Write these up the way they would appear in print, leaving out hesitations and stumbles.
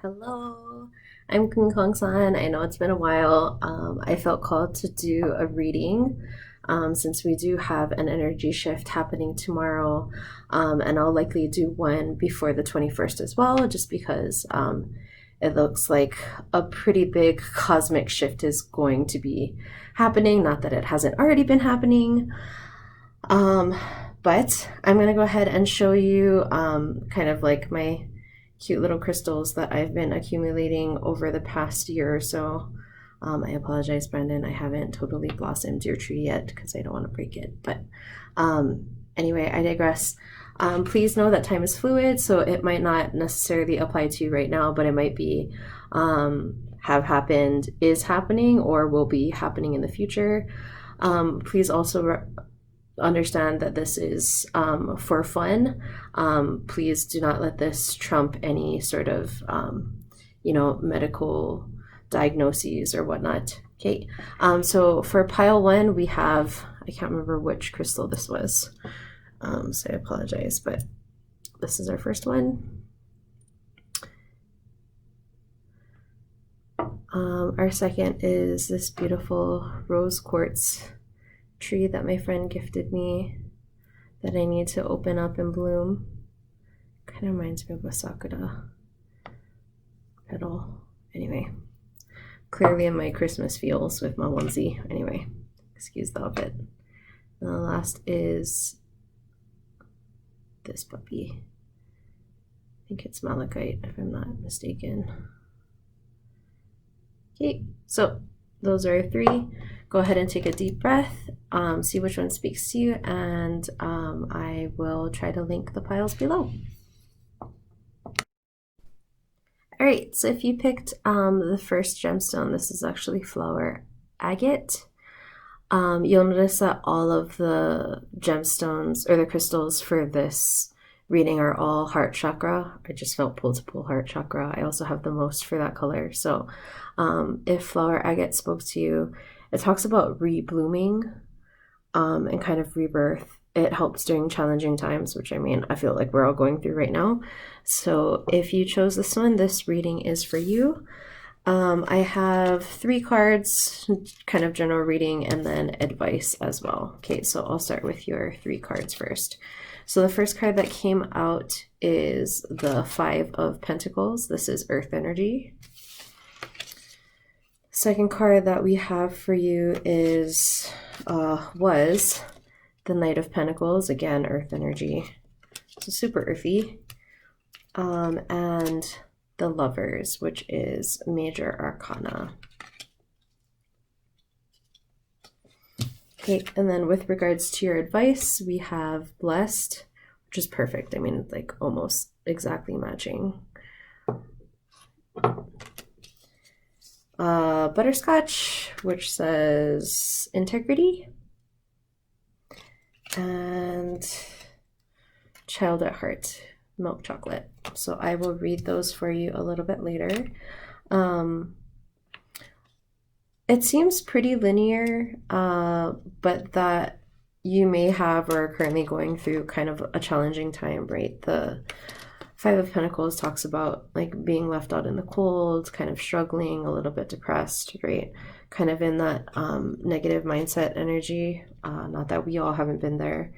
Hello, I'm King Kong San. I know it's been a while. I felt called to do a reading since we do have an energy shift happening tomorrow, and I'll likely do one before the 21st as well, just because it looks like a pretty big cosmic shift is going to be happening. Not that it hasn't already been happening. Um, but I'm going to go ahead and show you kind of like my cute little crystals that I've been accumulating over the past year or so. I apologize, Brendan. I haven't totally blossomed your tree yet because I don't want to break it. But anyway, I digress. Please know that time is fluid, so it might not necessarily apply to you right now, but it might be have happened, is happening, or will be happening in the future. Please also understand that this is for fun. Please do not let this trump any sort of, medical diagnoses or whatnot. Okay, so for pile one, we have, I can't remember which crystal this was, so I apologize, but this is our first one. Our second is this beautiful rose quartz tree that my friend gifted me that I need to open up and bloom. Kind of reminds me of a sakura petal. Anyway, clearly in my Christmas feels with my onesie. Anyway, excuse the outfit. And the last is this puppy. I think it's malachite if I'm not mistaken. Okay, so those are three. Go ahead and take a deep breath, see which one speaks to you, and I will try to link the piles below. All right, so if you picked the first gemstone, this is actually flower agate. You'll notice that all of the gemstones or the crystals for this reading are all heart chakra. I just felt pulled to pull heart chakra. I also have the most for that color. So if flower agate spoke to you, it talks about reblooming and kind of rebirth. It helps during challenging times, which I mean, I feel like we're all going through right now. So if you chose this one, this reading is for you. I have 3 cards, kind of general reading, and then advice as well. Okay, so I'll start with your 3 cards first. So the first card that came out is the 5 of Pentacles. This is Earth energy. Second card that we have for you is was the Knight of Pentacles, again Earth energy, so super earthy, and the Lovers, which is Major Arcana. Okay, and then with regards to your advice, we have Blessed, which is perfect. I mean, like almost exactly matching. Butterscotch, which says integrity, and Child at Heart, milk chocolate. So I will read those for you a little bit later. It seems pretty linear, but that you may have or are currently going through kind of a challenging time, right? The 5 of Pentacles talks about like being left out in the cold, kind of struggling, a little bit depressed, right? Kind of in that negative mindset energy. Not that we all haven't been there,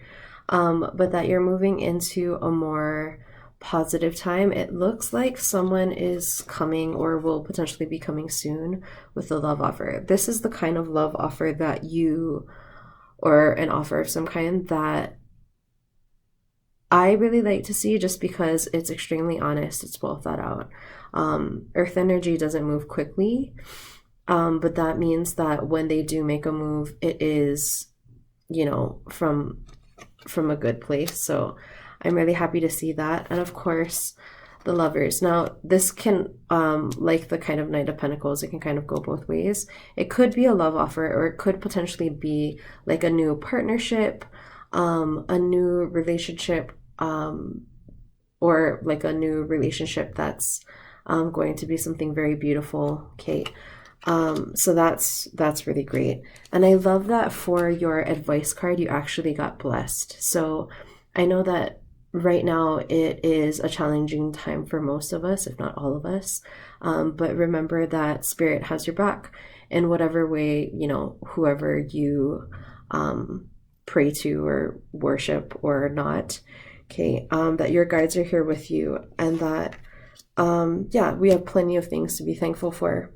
but that you're moving into a more positive time. It looks like someone is coming or will potentially be coming soon with a love offer. This is the kind of love offer that you, or an offer of some kind, that I really like to see, just because it's extremely honest, it's well thought out. Earth energy doesn't move quickly, but that means that when they do make a move, it is, from a good place. So I'm really happy to see that. And of course, the Lovers. Now, this can, like the kind of Knight of Pentacles, it can kind of go both ways. It could be a love offer, or it could potentially be like a new partnership, a new relationship, or like a new relationship that's going to be something very beautiful. Okay, so that's really great. And I love that for your advice card, you actually got blessed. So I know that right now it is a challenging time for most of us, if not all of us. But remember that spirit has your back in whatever way, you know, whoever you pray to or worship or not. Okay, that your guides are here with you, and that yeah, we have plenty of things to be thankful for.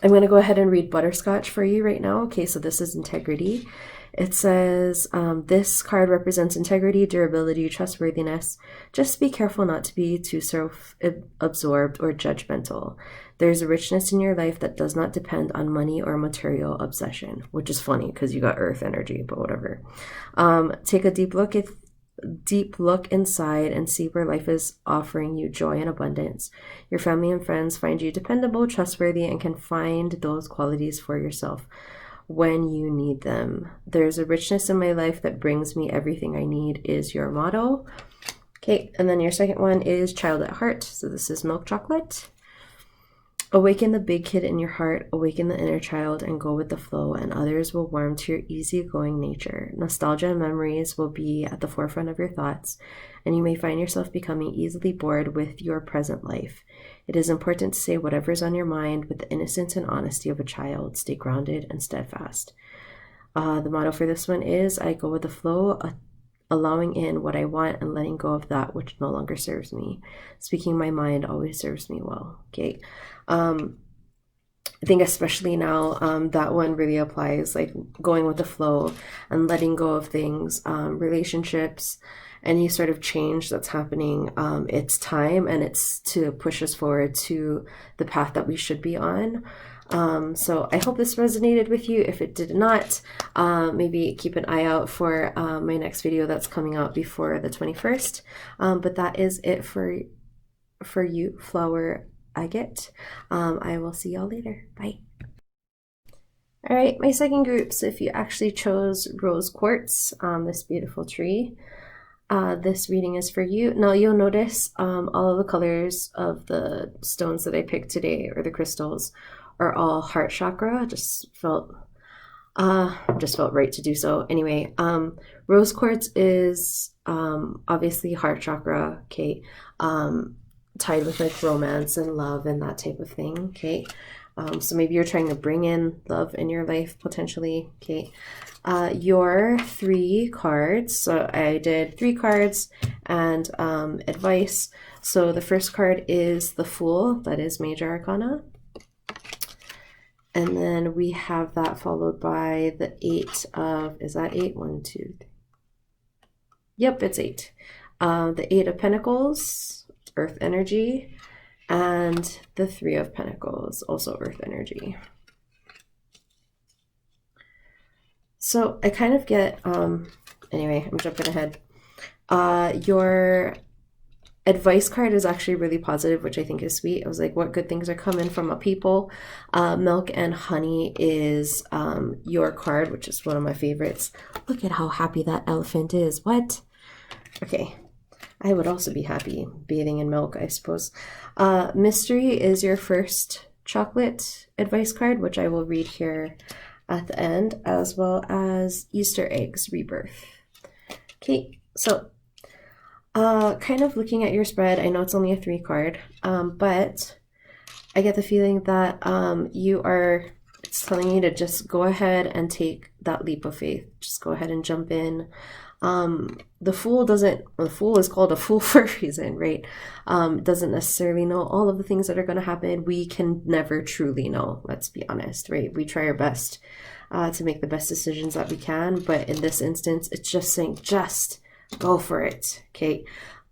I'm going to go ahead and read Butterscotch for you right now. Okay, so this is integrity. It says, this card represents integrity, durability, trustworthiness. Just be careful not to be too self-absorbed or judgmental. There's a richness in your life that does not depend on money or material obsession, which is funny because you got earth energy, but whatever. Take a deep look inside and see where life is offering you joy and abundance. Your family and friends find you dependable, trustworthy, and can find those qualities for yourself when you need them. There's a richness in my life that brings me everything I need is your motto. Okay, and then your second one is child at heart. So this is milk chocolate. Awaken the big kid in your heart, awaken the inner child, and go with the flow, and others will warm to your easygoing nature. Nostalgia and memories will be at the forefront of your thoughts, and you may find yourself becoming easily bored with your present life. It is important to say whatever is on your mind with the innocence and honesty of a child. Stay grounded and steadfast. The motto for this one is, I go with the flow, allowing in what I want and letting go of that which no longer serves me. Speaking my mind always serves me well. Okay. I think especially now, that one really applies, like going with the flow and letting go of things, relationships, any sort of change that's happening. It's time, and it's to push us forward to the path that we should be on. So I hope this resonated with you. If it did not, maybe keep an eye out for my next video that's coming out before the 21st. But that is it for you, Flower Agate. I will see y'all later. Bye. All right, my second group. So if you actually chose rose quartz, this beautiful tree, this reading is for you. Now you'll notice all of the colors of the stones that I picked today, or the crystals, are all heart chakra. Just felt right to do so. Anyway, rose quartz is obviously heart chakra. Okay, tied with like romance and love and that type of thing. Okay, so maybe you're trying to bring in love in your life potentially. Okay, your 3 cards. So I did 3 cards and advice. So the first card is the Fool. That is Major Arcana. And then we have that followed by the 8 of, is that 8? 1, 2, 3. Yep, it's 8. The 8 of Pentacles, Earth energy, and the 3 of Pentacles, also Earth energy. So I kind of get, anyway, I'm jumping ahead. Your advice card is actually really positive, which I think is sweet. I was like, what good things are coming from a people? Milk and honey is your card, which is one of my favorites. Look at how happy that elephant is. What? Okay. I would also be happy bathing in milk, I suppose. Mystery is your first chocolate advice card, which I will read here at the end, as well as Easter eggs, rebirth. Okay, so kind of looking at your spread, I know it's only a 3 card, but I get the feeling that it's telling you to just go ahead and take that leap of faith. Just go ahead and jump in. The Fool is called a fool for a reason, right? Doesn't necessarily know all of the things that are going to happen. We can never truly know, let's be honest, right? We try our best to make the best decisions that we can, but in this instance, it's just saying, just go for it, okay?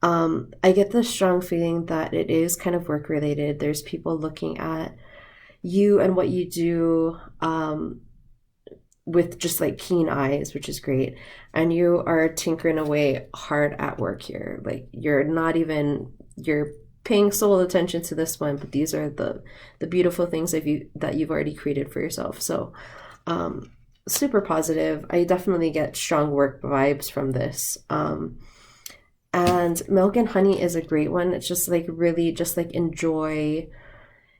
I get the strong feeling that it is kind of work related. There's people looking at you and what you do with just like keen eyes, which is great. And you are tinkering away hard at work here. Like you're paying sole attention to this one, but these are the beautiful things that you've already created for yourself. So super positive. I definitely get strong work vibes from this. And milk and honey is a great one. It's just like really just like enjoy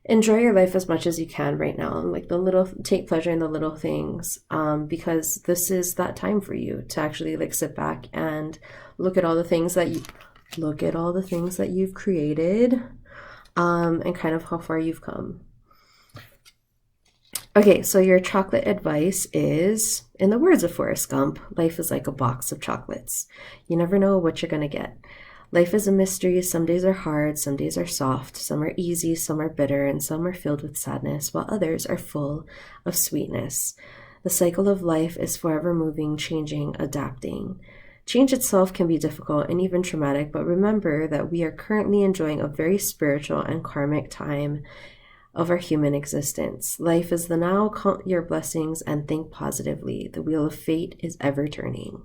enjoy your life as much as you can right now. Like take pleasure in the little things, because this is that time for you to actually like sit back and look at all the things that you've created, and kind of how far you've come. Okay, so your chocolate advice is, in the words of Forrest Gump, life is like a box of chocolates. You never know what you're gonna get. Life is a mystery. Some days are hard, some days are soft, some are easy, some are bitter, and some are filled with sadness, while others are full of sweetness. The cycle of life is forever moving, changing, adapting. Change itself can be difficult and even traumatic, but remember that we are currently enjoying a very spiritual and karmic time of our human existence. Life is the now. Count your blessings and think positively. The wheel of fate is ever turning.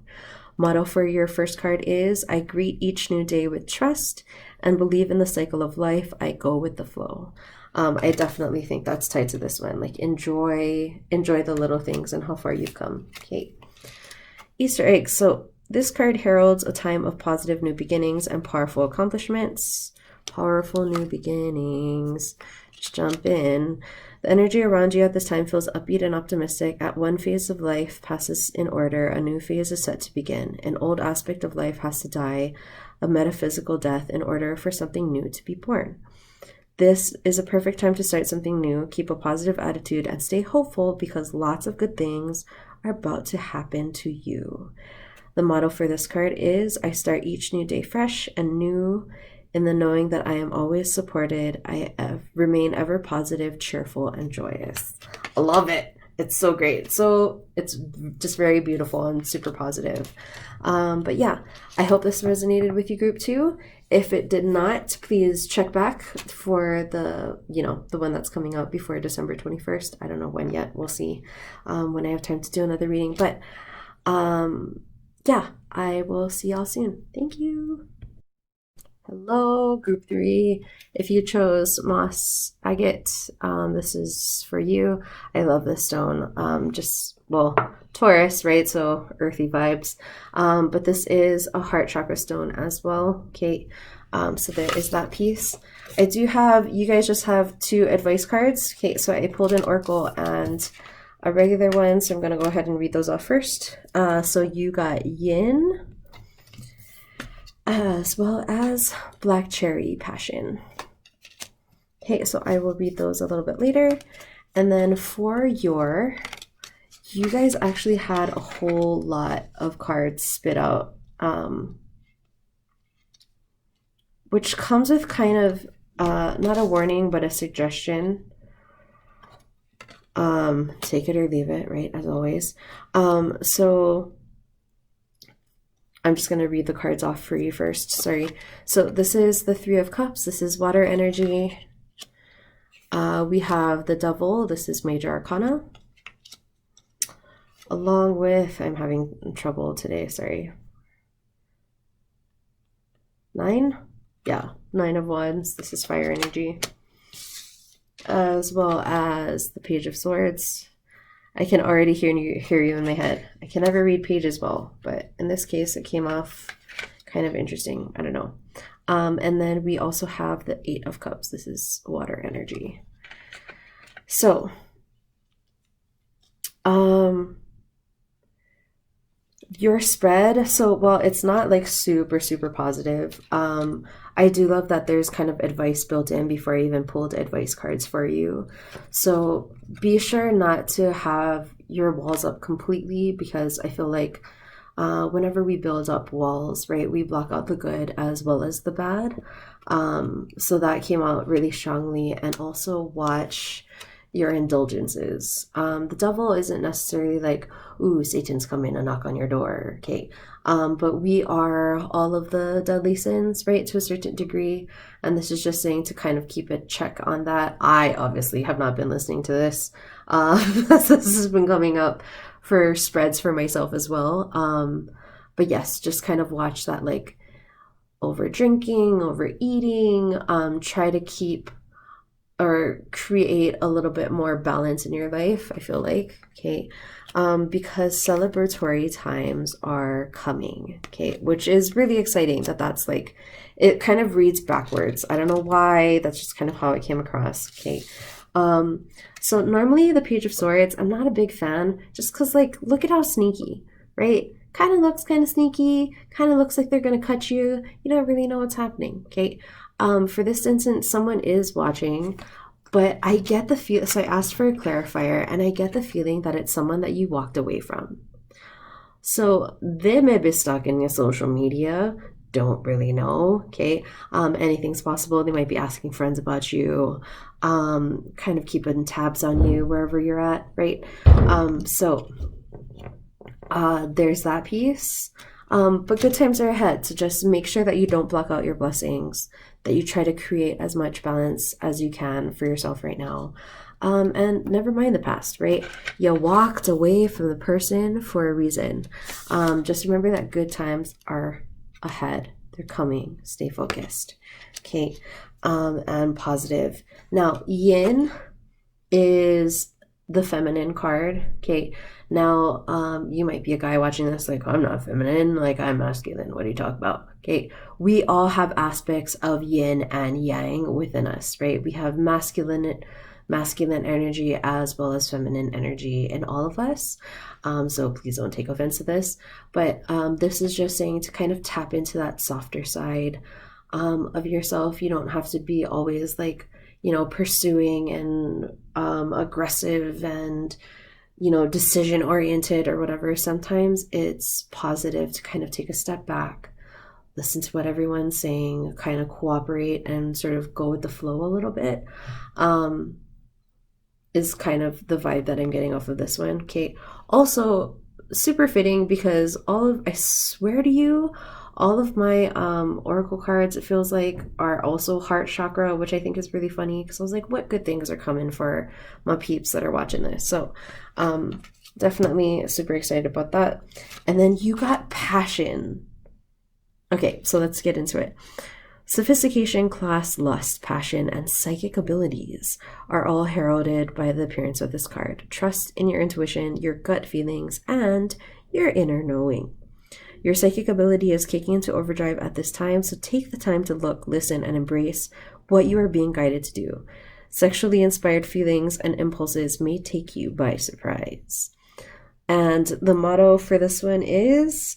Motto for your first card is, I greet each new day with trust and believe in the cycle of life. I go with the flow. I definitely think that's tied to this one. Like enjoy the little things and how far you've come. Okay. Easter eggs. So this card heralds a time of positive new beginnings and powerful accomplishments. Powerful new beginnings. Just jump in. The energy around you at this time feels upbeat and optimistic. At one phase of life passes in order, a new phase is set to begin. An old aspect of life has to die, a metaphysical death, in order for something new to be born. This is a perfect time to start something new. Keep a positive attitude and stay hopeful because lots of good things are about to happen to you. The motto for this card is, I start each new day fresh and new, in the knowing that I am always supported. I remain ever positive, cheerful, and joyous. I love it. It's so great. So it's just very beautiful and super positive. But yeah, I hope this resonated with you, group 2. If it did not, please check back for the one that's coming out before December 21st. I don't know when yet. We'll see when I have time to do another reading. But yeah, I will see y'all soon. Thank you. Hello, group 3. If you chose moss agate, this is for you. I love this stone. Taurus, right? So earthy vibes. But this is a heart chakra stone as well. Okay. So there is that piece. I do have, you guys just have 2 advice cards. Okay. So I pulled an oracle and a regular one. So I'm going to go ahead and read those off first. So you got yin, as well as black cherry passion. Okay, so I will read those a little bit later. And then for you guys actually had a whole lot of cards spit out, which comes with kind of not a warning, but a suggestion. Take it or leave it, right? As always. So I'm just going to read the cards off for you first. Sorry. So this is the 3 of Cups. This is water energy. We have the Devil. This is Major Arcana. Along with, I'm having trouble today. Sorry. 9? Yeah. 9 of Wands. This is fire energy. As well as the Page of Swords. I can already hear you in my head. I can never read pages well, but in this case, it came off kind of interesting. I don't know. And then we also have the 8 of Cups. This is water energy. So, your spread, so while it's not like super, super positive, I do love that there's kind of advice built in before I even pulled advice cards for you. So be sure not to have your walls up completely, because I feel like whenever we build up walls, right, we block out the good as well as the bad. So that came out really strongly. And also watch your indulgences. The devil isn't necessarily like, ooh, Satan's coming to knock on your door, okay? But we are all of the deadly sins, right, to a certain degree. And this is just saying to kind of keep a check on that. I obviously have not been listening to this. This has been coming up for spreads for myself as well. But yes, just kind of watch that, like, over drinking, overeating, try to keep or create a little bit more balance in your life, I feel like, okay? Because celebratory times are coming, okay? Which is really exciting that that's like, it kind of reads backwards. I don't know why, that's just kind of how it came across, okay? So normally the Page of Swords, I'm not a big fan, just because like, look at how sneaky, right? Kind of looks kind of sneaky, kind of looks like they're going to cut you. You don't really know what's happening, okay? For this instance, someone is watching, but I get the feel. So I asked for a clarifier, and I get the feeling that it's someone that you walked away from. So they may be stalking your social media. Don't really know. Okay, anything's possible. They might be asking friends about you, kind of keeping tabs on you wherever you're at, right? So there's that piece. But good times are ahead. So just make sure that you don't block out your blessings, that you try to create as much balance as you can for yourself right now. And never mind the past, right? You walked away from the person for a reason. Just remember that good times are ahead. They're coming. Stay focused. Okay. And positive. Now, yin is the feminine card. Okay. Now, you might be a guy watching this like, I'm not feminine, like I'm masculine. What are you talking about? Okay. We all have aspects of yin and yang within us, right? We have masculine energy as well as feminine energy in all of us. So please don't take offense to this. But this is just saying to kind of tap into that softer side of yourself. You don't have to be always like, pursuing and aggressive and, decision oriented or whatever. Sometimes it's positive to kind of take a step back, listen to what everyone's saying, kind of cooperate and sort of go with the flow a little bit. Is kind of the vibe that I'm getting off of this one. Okay. Also, super fitting because I swear to you, all of my oracle cards, it feels like, are also heart chakra, which I think is really funny because I was like, what good things are coming for my peeps that are watching this? So definitely super excited about that. And then you got passion. Okay, so let's get into it. Sophistication, class, lust, passion, and psychic abilities are all heralded by the appearance of this card. Trust in your intuition, your gut feelings, and your inner knowing. Your psychic ability is kicking into overdrive at this time, so take the time to look, listen, and embrace what you are being guided to do. Sexually inspired feelings and impulses may take you by surprise. And the motto for this one is,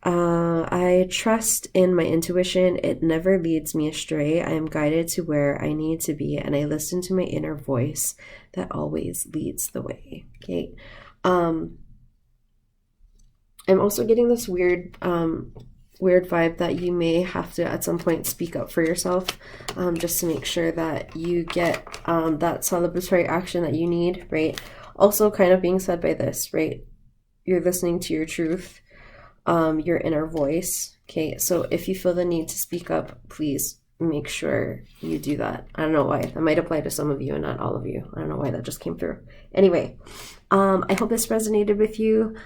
I trust in my intuition. It never leads me astray. I am guided to where I need to be, and I listen to my inner voice that always leads the way. Okay. I'm also getting this weird vibe that you may have to at some point speak up for yourself, just to make sure that you get that celebratory action that you need, right? Also kind of being said by this, right? You're listening to your truth, your inner voice. Okay, so if you feel the need to speak up, please make sure you do that. I don't know why. That might apply to some of you and not all of you. I don't know why that just came through. Anyway, I hope this resonated with you.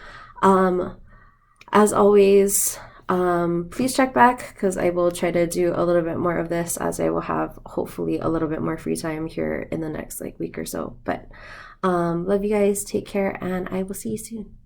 As always, please check back because I will try to do a little bit more of this as I will have hopefully a little bit more free time here in the next week or so. But love you guys. Take care, and I will see you soon.